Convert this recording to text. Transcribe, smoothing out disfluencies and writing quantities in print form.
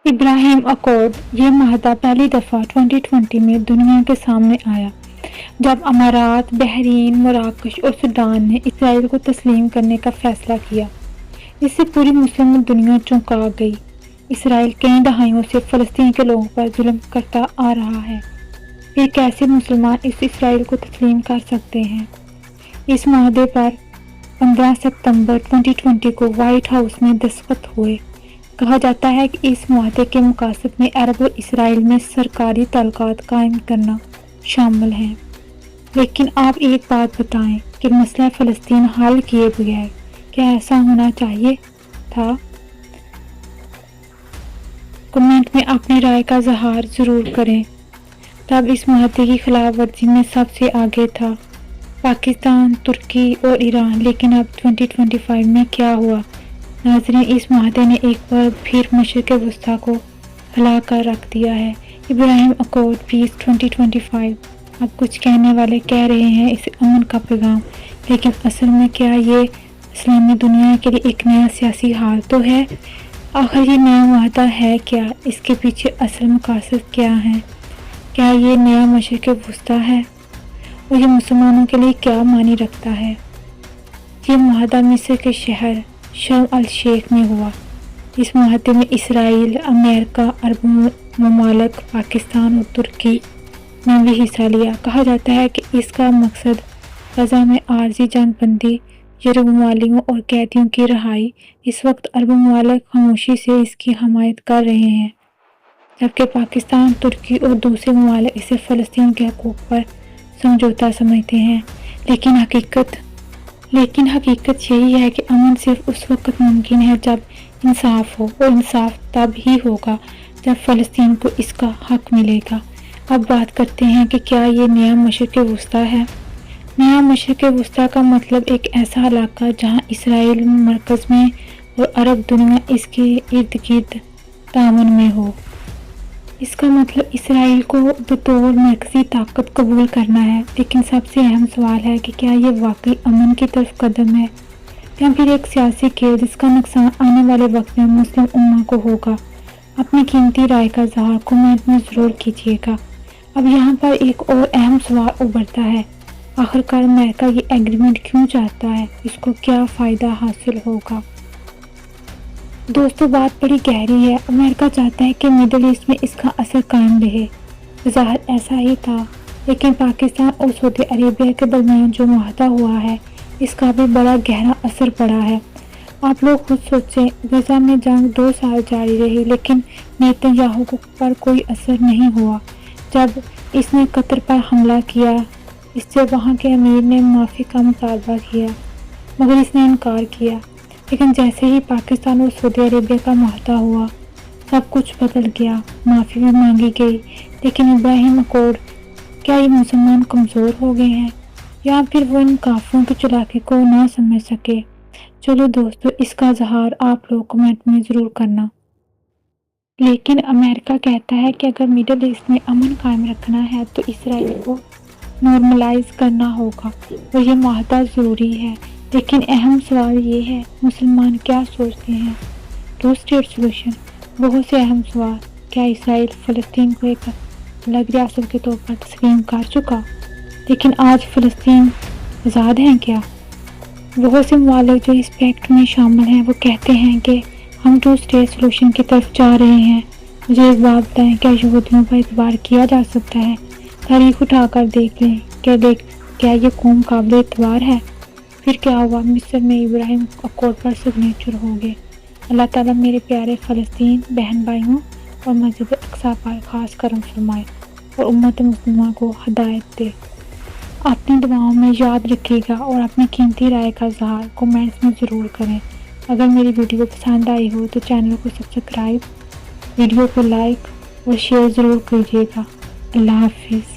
ابراہیم accord یہ معاہدہ پہلی دفعہ 2020 میں دنیا کے سامنے آیا جب امارات، بحرین، مراکش اور سوڈان نے اسرائیل کو تسلیم کرنے کا فیصلہ کیا۔ اس سے پوری مسلم دنیا چونکا گئی۔ اسرائیل کئی دہائیوں سے فلسطین کے لوگوں پر ظلم کرتا آ رہا ہے، پھر کیسے مسلمان اس اسرائیل کو تسلیم کر سکتے ہیں؟ اس معاہدے پر 15 ستمبر 2020 کو وائٹ ہاؤس میں دستخط ہوئے۔ کہا جاتا ہے کہ اس معاہدے کے مقاصد میں عرب اور اسرائیل میں سرکاری تعلقات قائم کرنا شامل ہے۔ لیکن آپ ایک بات بتائیں کہ مسئلہ فلسطین حل کیے بغیر کیا ایسا ہونا چاہیے تھا؟ کمنٹ میں اپنی رائے کا اظہار ضرور کریں۔ تب اس معاہدے کی خلاف ورزی میں سب سے آگے تھا پاکستان، ترکی اور ایران، لیکن اب 2025 میں کیا ہوا؟ ناظرین، اس معاہدے نے ایک بار پھر مشرق وسطیٰ کو ہلا کر رکھ دیا ہے۔ ابراہیم اکارڈ پیس 2025۔ اب کچھ کہنے والے کہہ رہے ہیں اسے امن کا پیغام، لیکن اصل میں کیا یہ اسلامی دنیا کے لیے ایک نیا سیاسی حال تو ہے؟ آخر یہ نیا معاہدہ ہے کیا؟ اس کے پیچھے اصل مقاصد کیا ہیں؟ کیا یہ نیا مشرق وسطیٰ ہے؟ اور یہ مسلمانوں کے لیے کیا معنی رکھتا ہے؟ یہ معاہدہ مصر کے شہر شرم الشیخ میں ہوا۔ اس معاہدے میں اسرائیل، امریکہ، عرب ممالک، پاکستان اور ترکی نے بھی حصہ لیا۔ کہا جاتا ہے کہ اس کا مقصد غزہ میں عارضی جنگ بندی، یرغمالیوں اور قیدیوں کی رہائی۔ اس وقت عرب ممالک خاموشی سے اس کی حمایت کر رہے ہیں، جبکہ پاکستان، ترکی اور دوسرے ممالک اسے فلسطین کے حقوق پر سمجھوتا سمجھتے ہیں۔ لیکن حقیقت یہی ہے کہ امن صرف اس وقت ممکن ہے جب انصاف ہو، اور انصاف تب ہی ہوگا جب فلسطین کو اس کا حق ملے گا۔ اب بات کرتے ہیں کہ کیا یہ نیا مشرق وسطیٰ ہے؟ نیا مشرق وسطیٰ کا مطلب ایک ایسا علاقہ جہاں اسرائیل مرکز میں اور عرب دنیا اس کے ارد گرد تعاون میں ہو۔ اس کا مطلب اسرائیل کو بطور مرکزی طاقت قبول کرنا ہے۔ لیکن سب سے اہم سوال ہے کہ کیا یہ واقعی امن کی طرف قدم ہے، یا پھر ایک سیاسی کھیل جس کا نقصان آنے والے وقت میں مسلم امہ کو ہوگا؟ اپنی قیمتی رائے کا اظہار کمنٹ میں ضرور کیجیے گا۔ اب یہاں پر ایک اور اہم سوال ابھرتا ہے، آخرکار امریکہ یہ ایگریمنٹ کیوں چاہتا ہے؟ اس کو کیا فائدہ حاصل ہوگا؟ دوستو، بات بڑی گہری ہے۔ امریکہ چاہتا ہے کہ مڈل ایسٹ میں اس کا اثر قائم رہے۔ بظاہر ایسا ہی تھا، لیکن پاکستان اور سعودی عربیہ کے درمیان جو معاہدہ ہوا ہے، اس کا بھی بڑا گہرا اثر پڑا ہے۔ آپ لوگ خود سوچیں، غزہ میں جنگ 2 سال جاری رہی، لیکن نیتن یاہو پر کوئی اثر نہیں ہوا۔ جب اس نے قطر پر حملہ کیا، اس سے وہاں کے امیر نے معافی کا مطالبہ کیا، مگر اس نے انکار کیا۔ لیکن جیسے ہی پاکستان اور سعودی عربیہ کا معاہدہ ہوا، سب کچھ بدل گیا، معافی بھی مانگی گئی۔ لیکن ابراہیم اکارڈ، کیا یہ مسلمان کمزور ہو گئے ہیں، یا پھر وہ ان کافروں کی چالاکی کو نہ سمجھ سکے؟ چلو دوستو، اس کا اظہار آپ لوگ کمنٹ میں ضرور کرنا۔ لیکن امریکہ کہتا ہے کہ اگر مڈل ایسٹ میں امن قائم رکھنا ہے تو اسرائیل کو نارملائز کرنا ہوگا، اور یہ معاہدہ ضروری ہے۔ لیکن اہم سوال یہ ہے، مسلمان کیا سوچتے ہیں؟ 2 اسٹیٹ سولوشن، بہت سے اہم سوال۔ کیا اسرائیل فلسطین کو ایک الگ ریاست کے طور پر تسلیم کر چکا؟ لیکن آج فلسطین آزاد ہیں کیا؟ بہت سے ممالک جو اس پیکٹ میں شامل ہیں وہ کہتے ہیں کہ ہم 2 اسٹیٹ سولوشن کی طرف جا رہے ہیں۔ مجھے ایک بات بتائیں، کیا یہودیوں پر اعتبار کیا جا سکتا ہے؟ تاریخ اٹھا کر دیکھ لیں، کیا یہ قوم قابل اعتبار ہے؟ پھر کیا ہوا؟ مصر میں ابراہیم اکارڈ پر سگنیچر ہو گئے۔ اللہ تعالیٰ میرے پیارے فلسطین بہن بھائیوں اور مسجد اقصیٰ پر خاص کرم فرمائے اور امت مسلمہ کو ہدایت دے۔ اپنی دعاؤں میں یاد رکھیے گا اور اپنی قیمتی رائے کا اظہار کمنٹس میں ضرور کریں۔ اگر میری ویڈیو پسند آئی ہو تو چینل کو سبسکرائب، ویڈیو کو لائک اور شیئر ضرور کیجیے گا۔ اللہ حافظ۔